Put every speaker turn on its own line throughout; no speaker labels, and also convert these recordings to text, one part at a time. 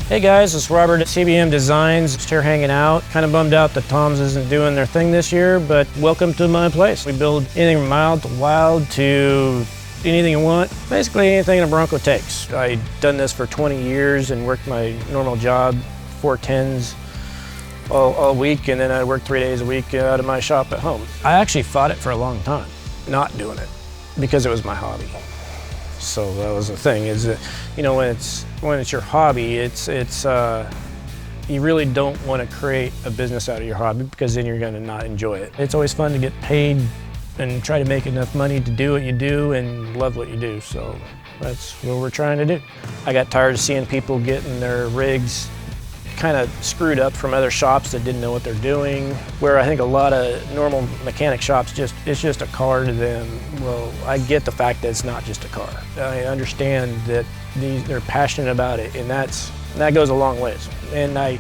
Hey guys, it's Robert at CBM Designs. Just here hanging out. Kind of bummed out that TOMS isn't doing their thing this year, but welcome to my place. We build anything from mild to wild to anything you want. Basically anything a Bronco takes. I've done this for 20 years and worked my normal job, 410s all week, and then I worked 3 days a week out of my shop at home. I actually fought it for a long time, not doing it, because it was my hobby. So that was the thing, is that, you know, when it's your hobby, you really don't want to create a business out of your hobby, because then you're going to not enjoy it. It's always fun to get paid and try to make enough money to do what you do and love what you do. So that's what we're trying to do. I got tired of seeing people getting their rigs kind of screwed up from other shops that didn't know what they're doing, where I think a lot of normal mechanic shops it's just a car to them. Well, I get the fact that it's not just a car. I understand that they're passionate about it, and that goes a long ways. And I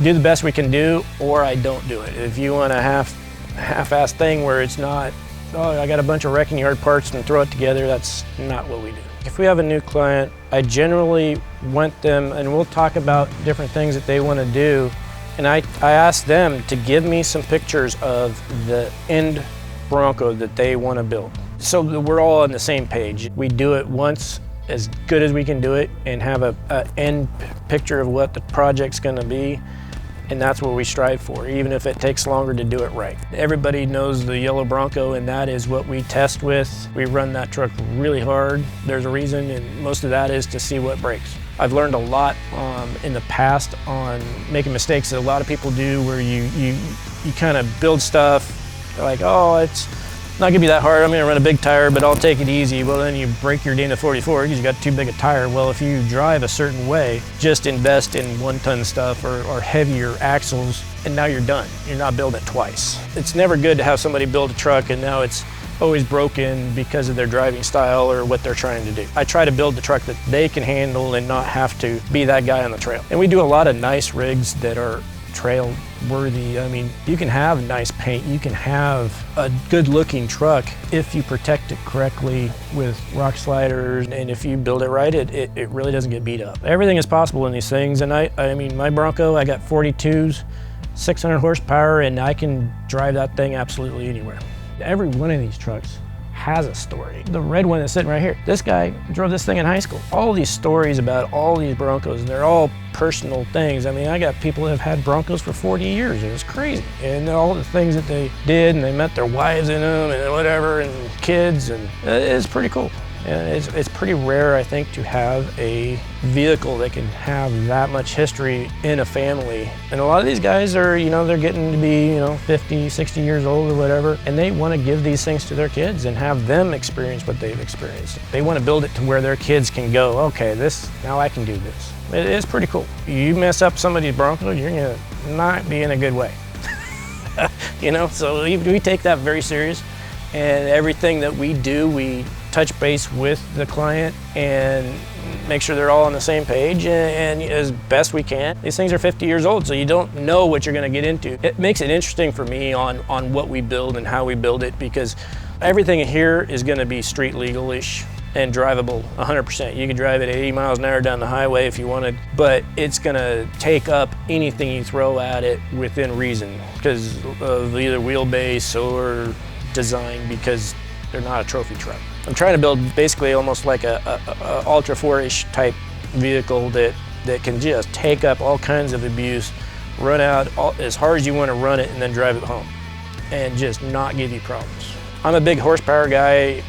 do the best we can do, or I don't do it. If you want a half-assed thing where it's not, oh, I got a bunch of wrecking yard parts and throw it together, that's not what we do. If we have a new client, I generally want them, and we'll talk about different things that they want to do, and I ask them to give me some pictures of the end Bronco that they want to build, so that we're all on the same page. We do it once as good as we can do it and have a end picture of what the project's going to be. And that's what we strive for, even if it takes longer to do it right. Everybody knows the yellow Bronco, and that is what we test with. We run that truck really hard. There's a reason, and most of that is to see what breaks. I've learned a lot in the past on making mistakes that a lot of people do, where you kind of build stuff like, oh, it's not gonna be that hard, I'm gonna run a big tire, but I'll take it easy. Well, then you break your Dana 44 because you got too big a tire. Well, if you drive a certain way, just invest in 1-ton stuff or heavier axles, and now you're done. You're not building it twice. It's never good to have somebody build a truck and now it's always broken because of their driving style or what they're trying to do. I try to build the truck that they can handle and not have to be that guy on the trail. And we do a lot of nice rigs that are trail worthy. I mean, you can have nice paint, you can have a good looking truck if you protect it correctly with rock sliders, and if you build it right, it really doesn't get beat up. Everything is possible in these things, and I mean, my Bronco, I got 42s, 600 horsepower, and I can drive that thing absolutely anywhere. Every one of these trucks has a story. The red one that's sitting right here, this guy drove this thing in high school. All these stories about all these Broncos, and they're all personal things. I mean, I got people that have had Broncos for 40 years, and it's crazy. And all the things that they did, and they met their wives in them, and whatever, and kids, and it's pretty cool. And it's pretty rare, I think, to have a vehicle that can have that much history in a family. And a lot of these guys are, you know, they're getting to be, you know, 50, 60 years old or whatever, and they want to give these things to their kids and have them experience what they've experienced. They want to build it to where their kids can go, okay, now I can do this. It is pretty cool. You mess up somebody's Bronco, you're going to not be in a good way. You know, so we take that very serious, and everything that we do, we touch base with the client and make sure they're all on the same page, and as best we can. These things are 50 years old, so you don't know what you're going to get into. It makes it interesting for me on what we build and how we build it, because everything here is going to be street legal-ish and drivable 100%. You can drive it at 80 miles an hour down the highway if you wanted, but it's going to take up anything you throw at it within reason because of either wheelbase or design, because they're not a trophy truck. I'm trying to build basically almost like a Ultra 4-ish type vehicle that can just take up all kinds of abuse, run out as hard as you want to run it, and then drive it home and just not give you problems. I'm a big horsepower guy.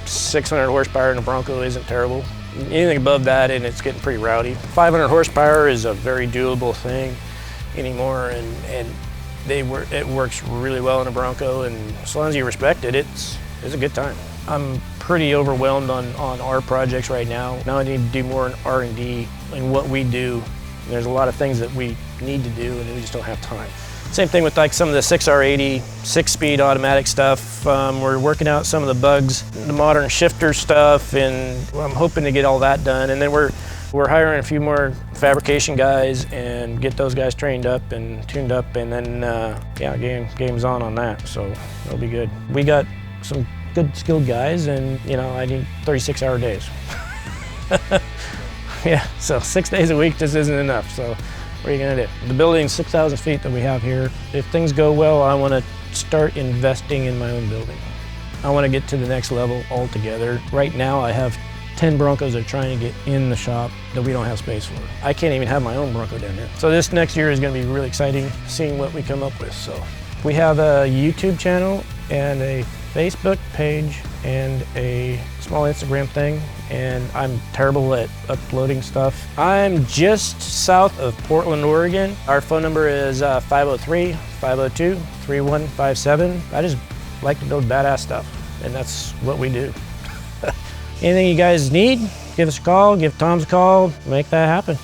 600 horsepower in a Bronco isn't terrible. Anything above that and it's getting pretty rowdy. 500 horsepower is a very doable thing anymore, and it works really well in a Bronco, and as long as you respect it, it's a good time. I'm pretty overwhelmed on our projects right now. Now I need to do more in R&D in what we do. There's a lot of things that we need to do, and we just don't have time. Same thing with like some of the 6R80, 6-speed automatic stuff. We're working out some of the bugs, the modern shifter stuff, and I'm hoping to get all that done. And then we're hiring a few more fabrication guys and get those guys trained up and tuned up, and then yeah, game's on that, so it'll be good. We got some good skilled guys, and you know, I need 36-hour days. Yeah, so 6 days a week just isn't enough. So what are you gonna do? The building's 6,000 feet that we have here. If things go well, I wanna start investing in my own building. I wanna get to the next level altogether. Right now I have 10 Broncos that are trying to get in the shop that we don't have space for. I can't even have my own Bronco down here. So this next year is gonna be really exciting, seeing what we come up with. So we have a YouTube channel and a Facebook page and a small Instagram thing, and I'm terrible at uploading stuff. I'm just south of Portland, Oregon. Our phone number is 503-502-3157. I just like to build badass stuff, and that's what we do. Anything you guys need, give us a call, give Tom's a call, make that happen.